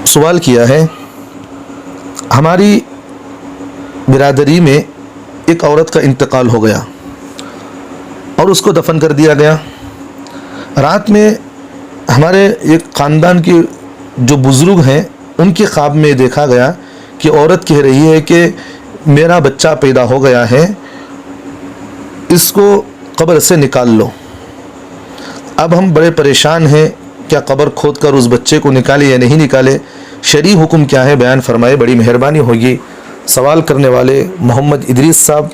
سوال کیا ہے، ہماری برادری میں ایک عورت کا انتقال ہو گیا اور اس کو دفن کر دیا گیا۔ رات میں ہمارے ایک خاندان کے جو بزرگ ہیں ان کے خواب میں دیکھا گیا کہ عورت کہہ رہی ہے کہ میرا بچہ پیدا ہو گیا ہے، اس کو قبر سے نکال لو۔ اب ہم بڑے پریشان ہیں، کیا قبر کھود کر اس بچے کو نکالے یا نہیں نکالے؟ شرعی حکم کیا ہے بیان فرمائے، بڑی مہربانی ہوگی۔ سوال کرنے والے محمد ادریس صاحب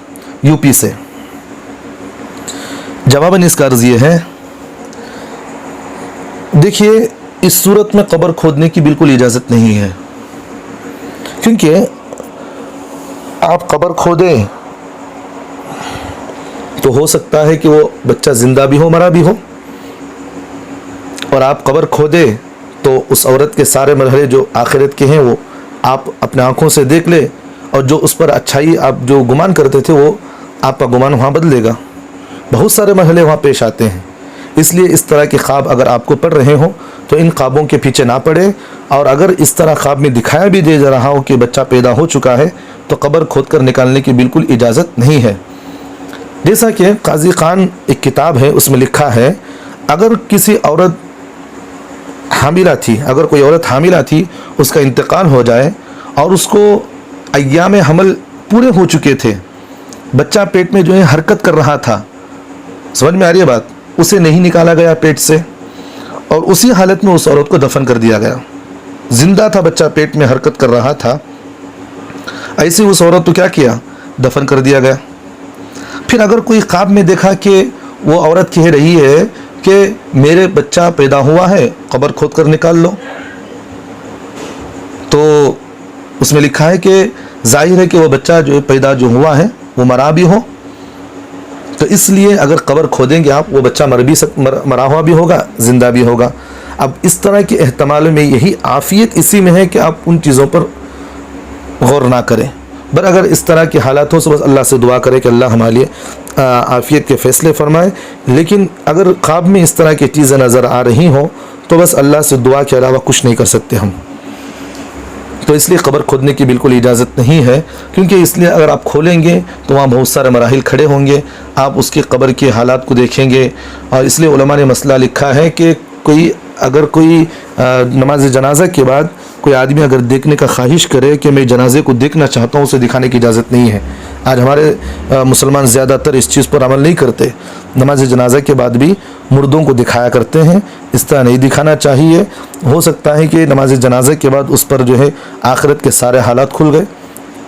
یو پی سے۔ جواباً اس کا عرض یہ ہے، دیکھیے اس صورت میں قبر کھودنے کی بالکل اجازت نہیں ہے، کیونکہ آپ قبر کھودیں تو ہو سکتا ہے کہ وہ بچہ زندہ بھی ہو مرا بھی ہو، اور آپ قبر کھودیں تو اس عورت کے سارے مرحلے جو آخرت کے ہیں وہ آپ اپنے آنکھوں سے دیکھ لے، اور جو اس پر اچھائی آپ جو گمان کرتے تھے وہ آپ کا گمان وہاں بدلے گا۔ بہت سارے مرحلے وہاں پیش آتے ہیں، اس لیے اس طرح کے خواب اگر آپ کو پڑ رہے ہوں تو ان خوابوں کے پیچھے نہ پڑے، اور اگر اس طرح خواب میں دکھایا بھی دے جا رہا ہو کہ بچہ پیدا ہو چکا ہے تو قبر کھود کر نکالنے کی بالکل اجازت نہیں ہے۔ جیسا کہ قاضی خان ایک کتاب ہے اس میں لکھا ہے، اگر کسی عورت حاملہ تھی، اگر کوئی عورت حاملہ تھی، اس کا انتقال ہو جائے اور اس کو ایام حمل پورے ہو چکے تھے، بچہ پیٹ میں جو ہے حرکت کر رہا تھا، سمجھ میں آ رہی ہے بات، اسے نہیں نکالا گیا پیٹ سے، اور اسی حالت میں اس عورت کو دفن کر دیا گیا۔ زندہ تھا بچہ، پیٹ میں حرکت کر رہا تھا، ایسے اس عورت کو کیا کیا؟ دفن کر دیا گیا۔ پھر اگر کوئی خواب میں دیکھا کہ وہ عورت کہہ رہی ہے کہ میرے بچہ پیدا ہوا ہے، قبر کھود کر نکال لو، تو اس میں لکھا ہے کہ ظاہر ہے کہ وہ بچہ جو پیدا جو ہوا ہے وہ مرا بھی ہو، تو اس لیے اگر قبر کھودیں گے آپ، وہ بچہ مرا ہوا بھی ہوگا، زندہ بھی ہوگا۔ اب اس طرح کے احتمال میں یہی عافیت اسی میں ہے کہ آپ ان چیزوں پر غور نہ کریں، بر اگر اس طرح کے حالات ہو تو بس اللہ سے دعا کرے کہ اللہ ہمارے لیے عافیت کے فیصلے فرمائے۔ لیکن اگر خواب میں اس طرح کی چیزیں نظر آ رہی ہوں تو بس اللہ سے دعا کے علاوہ کچھ نہیں کر سکتے ہم، تو اس لیے قبر کھودنے کی بالکل اجازت نہیں ہے، کیونکہ اس لیے اگر آپ کھولیں گے تو وہاں بہت سارے مراحل کھڑے ہوں گے، آپ اس کی قبر کے حالات کو دیکھیں گے، اور اس لیے علماء نے مسئلہ لکھا ہے کہ اگر کوئی نماز جنازہ کے بعد کوئی آدمی اگر دیکھنے کا خواہش کرے کہ میں جنازے کو دیکھنا چاہتا ہوں، اسے دکھانے کی اجازت نہیں ہے۔ آج ہمارے مسلمان زیادہ تر اس چیز پر عمل نہیں کرتے، نماز جنازہ کے بعد بھی مردوں کو دکھایا کرتے ہیں، اس طرح نہیں دکھانا چاہیے۔ ہو سکتا ہے کہ نماز جنازہ کے بعد اس پر جو ہے آخرت کے سارے حالات کھل گئے،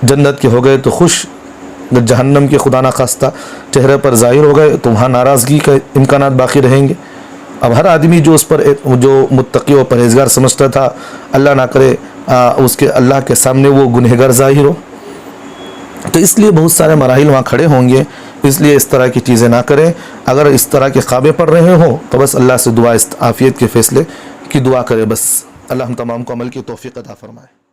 جنت کے ہو گئے تو خوش، جہنم کے خدا نخواستہ چہرے پر ظاہر ہو گئے تو وہاں ناراضگی کے امکانات باقی رہیں گے۔ اب ہر آدمی جو اس پر جو متقی و پرہیزگار سمجھتا تھا، اللہ نہ کرے اس کے اللہ کے سامنے وہ گنہگار ظاہر ہو، تو اس لیے بہت سارے مراحل وہاں کھڑے ہوں گے، اس لیے اس طرح کی چیزیں نہ کریں۔ اگر اس طرح کے خوابیں پڑ رہے ہوں تو بس اللہ سے دعا عافیت کے فیصلے کی دعا کرے، بس اللہ ہم تمام کو عمل کی توفیق عطا فرمائے۔